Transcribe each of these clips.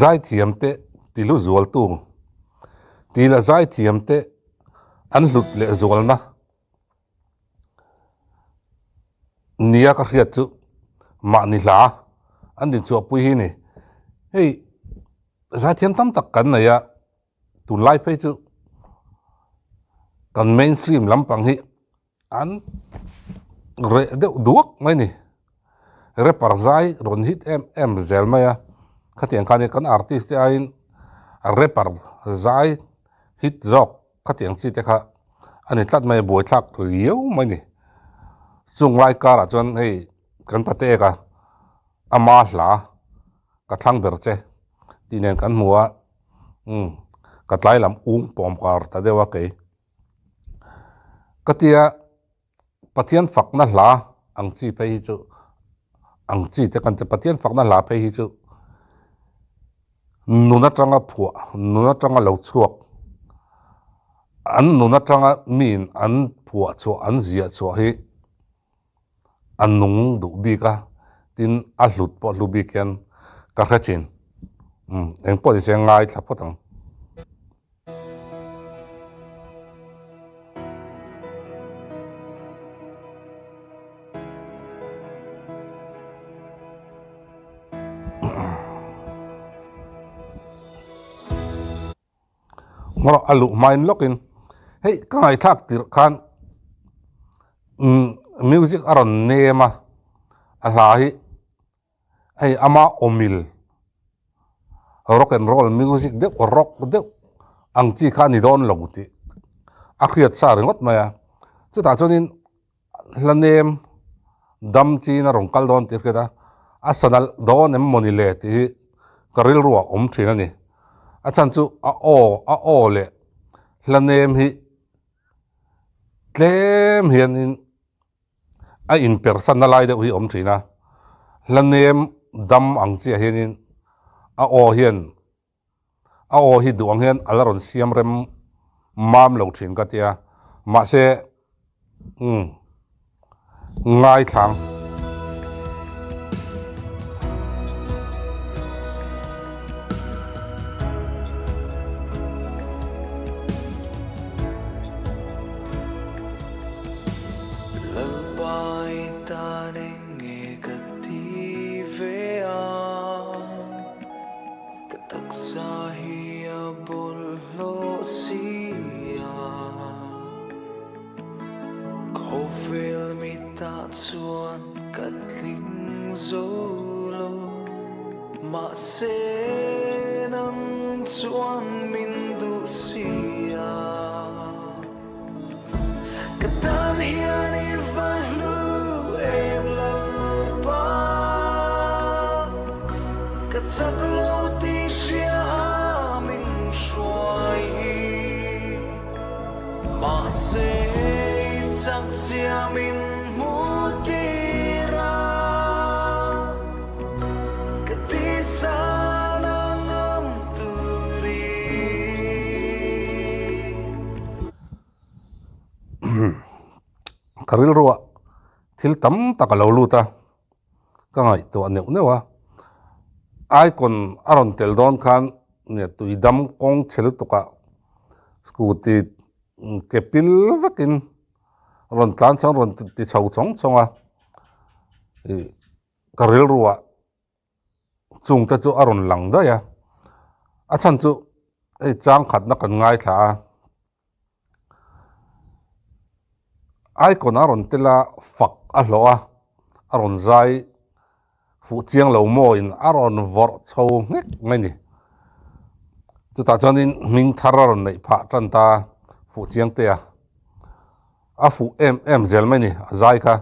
zai thiam te ti lu zual tu ti la zai thiam te an hlut le zual na nia ka khiat chu ma ni hla an din chu pui hi ni hei zai thiam tam tak kan na ya tun lai phei chu kan mainstream lampang hi an re de duak mai ni re par zai ron hit em zel mai ya khatiang khani kan artist te ain re par zai hit rock khatiang chi te kha ani tlat mai boi thak riu mai ni chung lai kara chon hei kan pate ka ama hla ka thang ber che tinen kan muwa ka tlai lam pom kar ta dewa ke katia pathian fakna hla ang chi pe hi chu ang chi te kan te pathian fakna hla pe hi chu nuna tanga phua nuna tanga lo chuak an nuna tanga min an phua chu an zia chu hi an nung du bi ka tin a hlut po lu bi ken ka khachin eng po se ngai thla potang ngoro alu main lokin hei kai thak tir khan music aron nema alahi hei ama omil rock and roll music de rock de ang chi khan ni don loguti akhiat sa ringot maya chu ta chonin lanem dam chi na rong kal don tir keda asanal don em monile ti karil ruwa thina ni achan chu a o le lanem hi tlem hian in a in person na lai de hi thina lanem dam ang chi hian in a o hi duang hian alaron siam rem mam lo thin ka tia ma se ngai thang chuan katling zolo ma se nang chuan min du sia katan hian I valu em lalpa katsak lo ti sia min shwai ma se chak sia min karil ruwa thil tam takalo luta ka ngai to aneu newa icon aron tel don khan ne tuidam kong chhel tuka scooty kepil vakin ron tlan chang ron ti chau chong chonga karil ruwa chung ta chu aron lang da ya achan chu ei chang khat na kan ngai tha icon aron tela fak a hloa aron zai fu chiang lo mo in aron vor chho ngek mai ni chu ta chonin ming thararon nei pha tan ta fu chiang te a fu em zel mai ni zai kha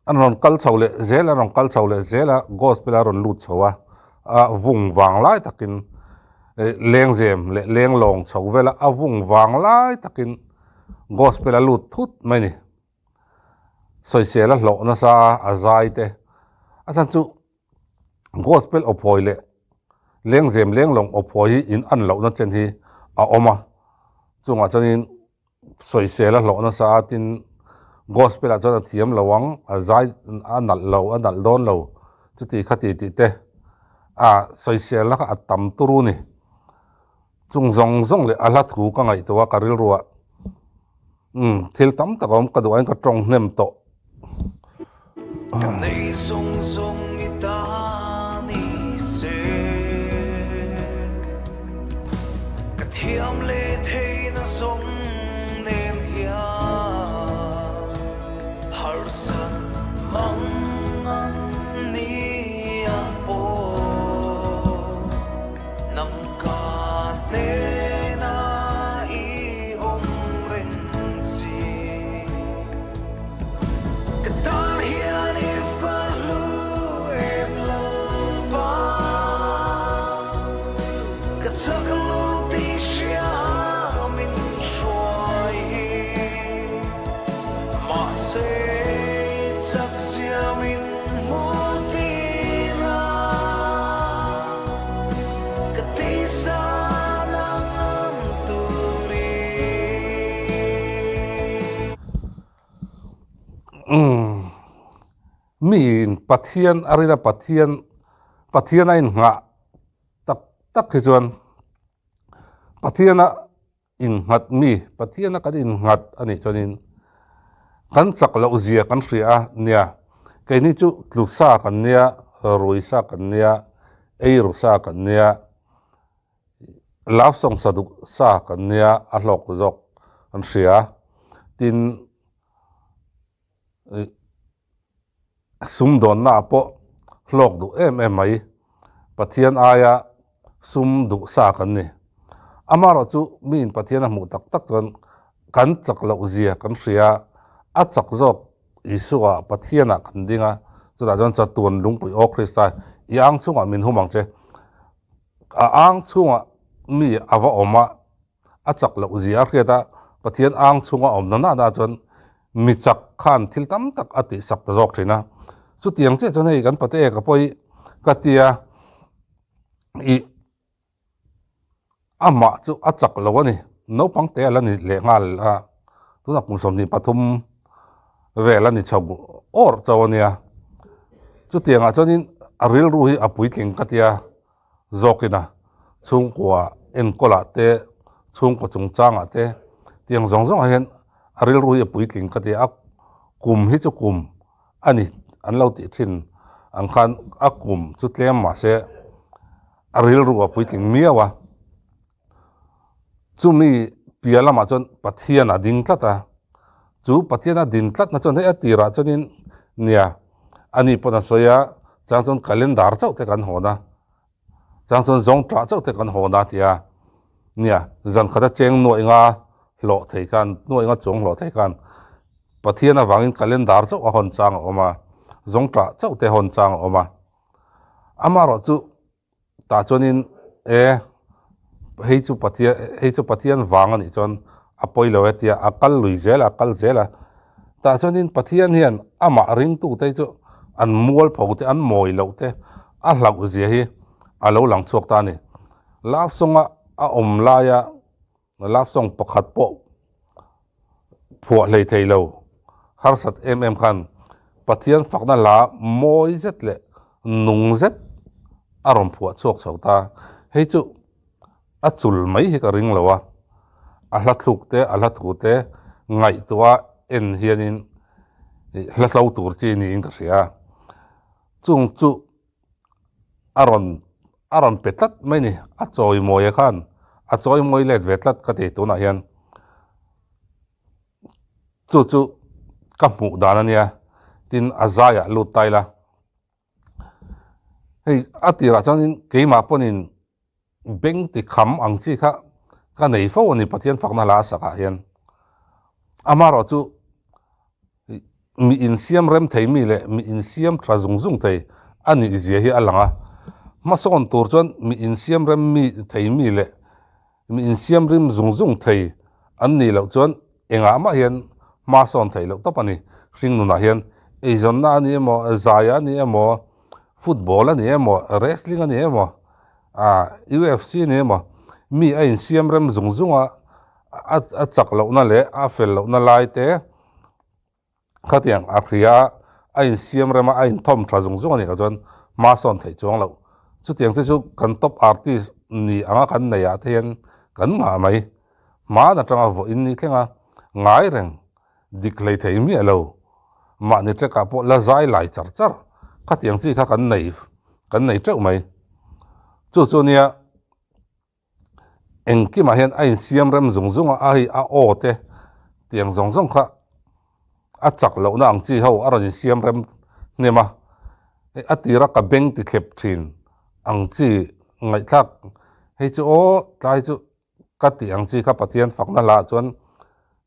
anon kal chhole zela ron kal chhole zela gospel aron lut chhowa a vung wang lai takin leng zem le leng long chho vela a vung wang lai takin gospel a lut thut mai ni soisela hlo na sa azai te achan chu gospel ophoi le leng zem leng long ophoi in an lo na chen hi a oma chunga chanin soisela hlo na sa tin gospel a chona thiam lawang azai anal lo anal don lo chuti khati ti te social la ka atam turu ni chung zong le ala thu ka ngai to ka ril ruwa thil tam takom ka duai ka trong nem to Nei song song ita ni se Ka thiam le thei na song nen hia Har san mang an ni a po Nang ka ne na I ong ren si Ka tan hia ni fa lu em lo pa Ka chak lu ti xia min shuai Ma se chak xia min mu ti ra Ka ti sa nang am tu ri min pathian arina pathian in nga tak hi chuan pathiana in ngat mi pathiana kan in ngat ani chuanin kan chak lo zia kan hria nia ke ni chu tlusa kan nia ruisa kan nia eiru sa kan nia love song saduk sa kan nia a hlok zok kan hria tin sum don na po hlok du em mai pathian aya sum du sa kan ni amaro chu min pathian a mu tak chuan kan chak lo zia kan hria a chak zok isua pathiana kan dinga chuta chuan chatuan lungpui o krista i ang chunga min humang che a ang chunga mi awa oma a chak lo zia kheta pathian ang chunga om na da chuan mi chak khan thil tam tak ati sak ta zok thina chu tiang che chuan hei kan pate ka poi ka tia I ama chu a chak lo ani no pang te ala ni le ngal a tu na pung som ni pathum ve la ni chau or chawnia chu tianga chuanin a ril ru hi a pui tling ka tia zokina chung kwa en kola te chung ko chung changa te tiang zong a hen a ril ru hi a pui tling ka tia a kum hi chu kum ani an lo ti thin ang khan a kum chu tlem ma se a ril ru a pui tling miawa chu mi piala ma chon pathian a ding tlata chu pathian a din tlat na chon he atira chonin nia ani pona soya changchon calendar chau te kan hona changchon zong tra chau te kan hona tia nia zan khata cheng no inga lo thei kan no inga chong lo thei kan pathian a wangin calendar chau a hon chang oma zong tra chau te hon chang oma amaro chu ta chonin hei chu pathian wang ani chon apoi lo etia akal lui zela ta chonin pathian hian ama ring tu te chu an mual phau te an moi lo te a hlau zia hi a lo lang chuak ta ni love song a om la ya love song pakhat po phua hlei thei lo har sat khan pathian fakna la moi zet le nung zet arom phua chuak chauta hei chu a chul mai hi ka ring lowa a hlathluk te a hlathu te ngai tua en hianin hlatlo tur chi ni in ka hria chung chu aron petlat mai ni a choi moi khan a choi moi let vetlat ka te tu na hian chu ka mu dan ania tin azaya lu taila hei atira chanin keima ponin beng ti kham ang chi kha ka nei fo ni pathian fakna la saka hian amaro chu mi in siam rem thei mi le mi in siam thra zung thei ani zia hi alanga ma son tur chon mi in siam rem mi thei mi le mi in siam rim zung thei an ni lo chon enga ma hian ma son thei lo topani hring nu na hian ezon na ni mo zaya ni mo football ni mo wrestling ni mo UFC ni mo mi a in siam rem zunga a chak lo na le a fel lo na lai te khatiang a khria a in siam rem a in thom tha zung ni ka chon ma son thei chong lo chu tiang te chu kan top artist ni anga kan nei a then kan ma mai ma na tanga vo in ni thenga ngai reng dik lei thei mi alo ma ni tre ka po la zai lai char char kha tiang chi kha kan nei treu mai chu nia engki ma hian ain siam rem zung a hi a o te tiang zong kha a chak lo na ang chi ho aron siam rem nema atira ka beng ti khep thin ang chi ngai thak hei chu o tlai chu ka ti ang chi kha pathian fakna la chuan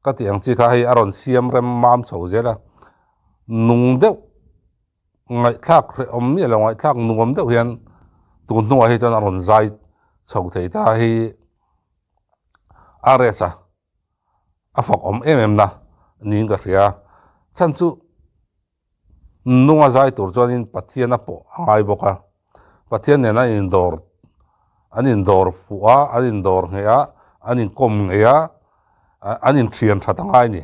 ka ti ang chi kha hei aron siam rem mam chho zela nung deuh ngai thak om mi lo ngai thak nuam deuh hian tu nu a hei chuan aron zai chho thei ta hi aresa a fak om em na ning ka ria chan chu nunga zai tur chuan in pathian a po ngai boka pathian ne na anin dor fuwa anin dor ngeya anin kom ngeya anin thian thatangai ni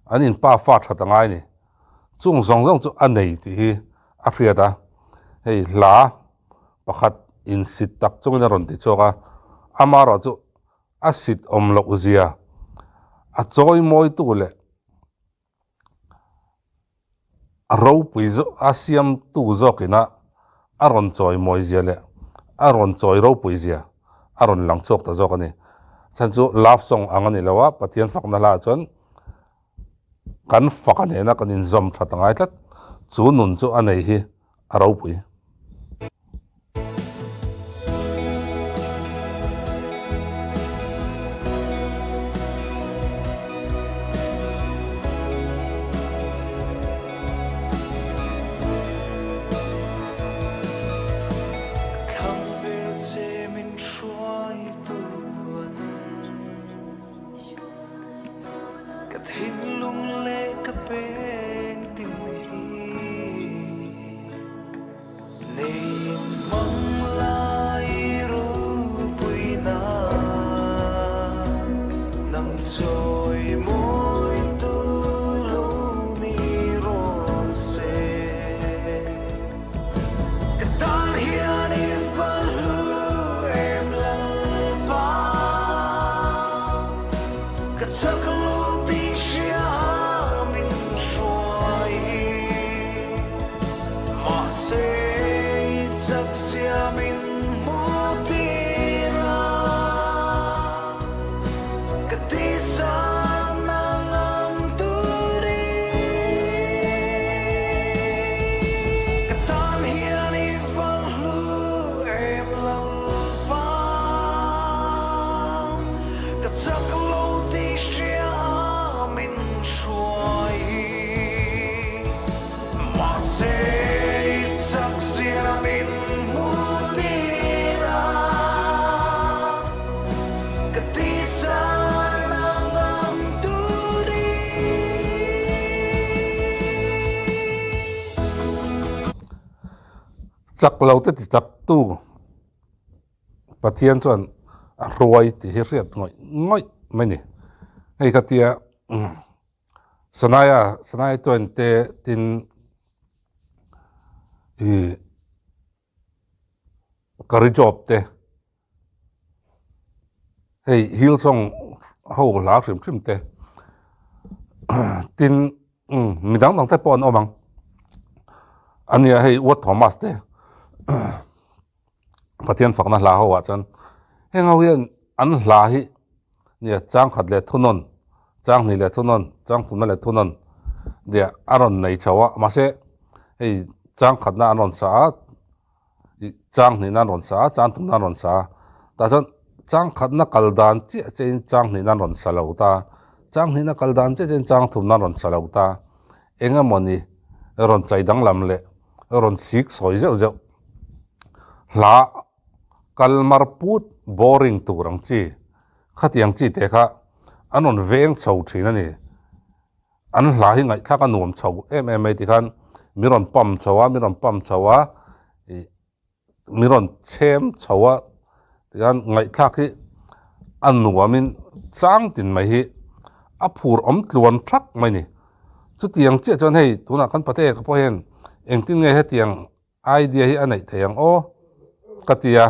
anin pa fa thatangai ni chung zong chu anei ti hi a hriata hei la pakhat in sit tak chungin ron ti choka amaro chu a sit om lo zia a choi moi tu le a ro pui zo a siam tu zo kina aron choi moi zia le aron choi ro pui zia aron lang chok ta zo kani chan chu love song angani lawa pathian fakna la chon kan fakane na kanin zom thatangai tlat chu nun chu anei hi a ro pui chak lo te ti chak tu pathian chuan a ruai ti hi riat ngoi mai ni hei ka tia sanaya chuan te tin kari job te hei Hillsong ho la trim te tin midang te pon omang ania hei wat Thomas te pathian fakna la ho wa chan henga hian an hla hi nia chang khat le thunon chang ni le thunon chang thumna le thunon dia aron nei chawa ma se ei chang khat na aron sa chang ni na ron sa chang thumna ron sa ta chan chang khat na kaldan chi chen chang ni na ron sa lo ta chang ni na kaldan che chen chang thumna ron sa lo ta enga moni ron chai dang lam le ron sik soi zeu hla kalmar put boring turang chi khatiang chi te kha anon veng chho thina ni an hla hi ngai thaka nuam chho em ti khan miron pam chawa miron chem chawa tian ngai thak hi an nuamin chang tin mai hi a phur om tluan thak mai ni chu tiang che chon hei tuna kan pate ka po hen engtin nge he tiang idea hi anei theyang o ka tia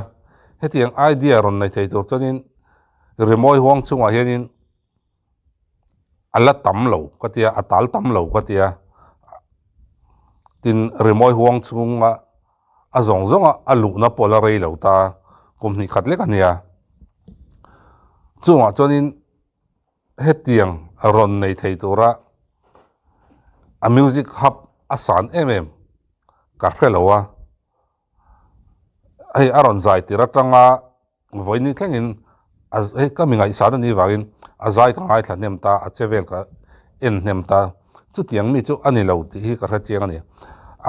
hetiang idea ron nei thei tur chonin remoi huang chunga hianin ala tam lo ka tia atal tam lo ka tia tin remoi huang chunga a zong zonga alu na pola rei lo ta kumni khat le kania chunga chonin hetiang ron nei thei tura a music hub asan ka khrelowa ai aron zai tira tanga voini thlengin ai kaminga isada ni wagin azai ka ngai thla nemta a chevel ka en nemta chu tiang mi chu ani lo ti hi ka ra chiang ani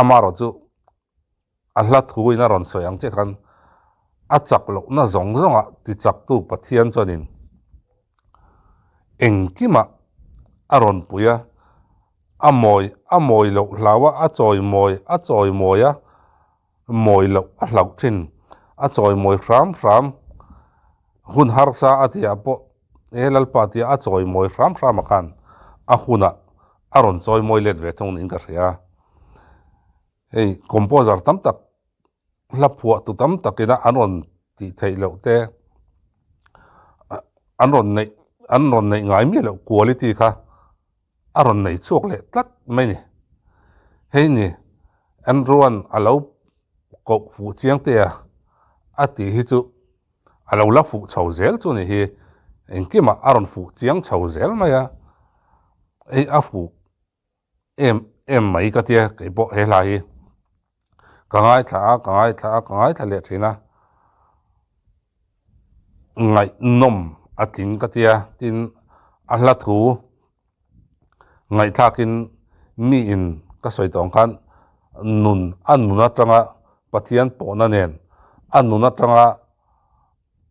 amaro chu a hla thui na ron soyang che khan a chak lo na zong zonga ti chak tu pathian chonin engkima aron puya amoi lo hlawa a choi moya moi lo a hlau thin a choi moi fram hun har sa atia po elal patia a choi moi fram khan a huna aron choi moi let ve thong nin ka ria ei composer tam tak la phua tu tam takina anon ti thei lo te anon nei ngai mi lo quality kha aron nei chuk le tlat mai ni hei ni an ruan alo ko fu chiang te a ti hi chu alo la fu chau zel chu ni hi engkima aron fu chiang chau zel maya ei a fu em mai ka tia ke bo he la hi ka ngai thla le thina ngai nom ating ka tia tin a hla thu ngai thakin mi in ka soi tong khan nun atanga pathian po na nen nun atanga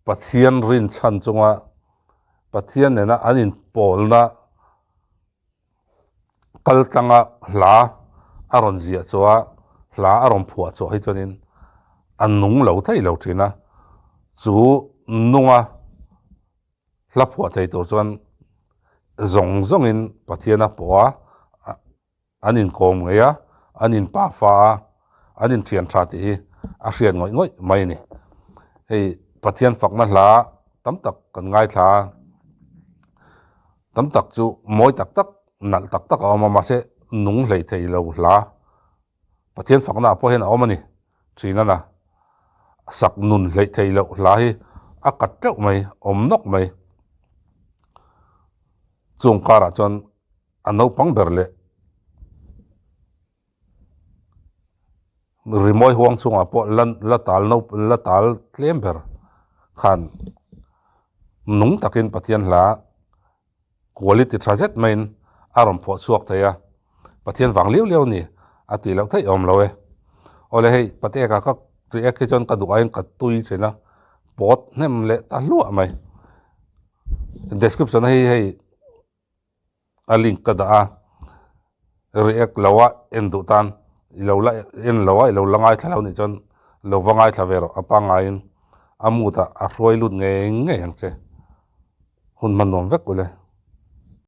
pathian rin chan chunga pathian nena anin pol na kal tanga hla aron zia chowa hla aron phua cho hi chonin nung lo thei lo thina chu nunga hla phua thei tur chuan zong in pathiana poa anin kom ngeya anin pa fa anin thian tha ti a hrian ngoi mai ni hei pathian fakna hla tam tak kan ngai thla tam tak chu moi tak nal tak ma se nung hlei thei lo hla pathian fakna po hen awmani thina na sak nun hlei thei lo hla hi a kat teu mai om nok mai chung kara chon ano pang berle rimoi huang chunga po la tal tlember khan nung takin pathian hla quality trajet main aron pho chuak thaya pathian wang liu ni ati lo thai om lowe ole hei pate ka react chon ka duain ka tui thena pot nem le ta lu mai description hei a link ka da react lawa endu tan ilola en lawa ilo langai thlau ni chon lo wangai thavero apangain amuta a roi lut nge yang che hun man nom vek ule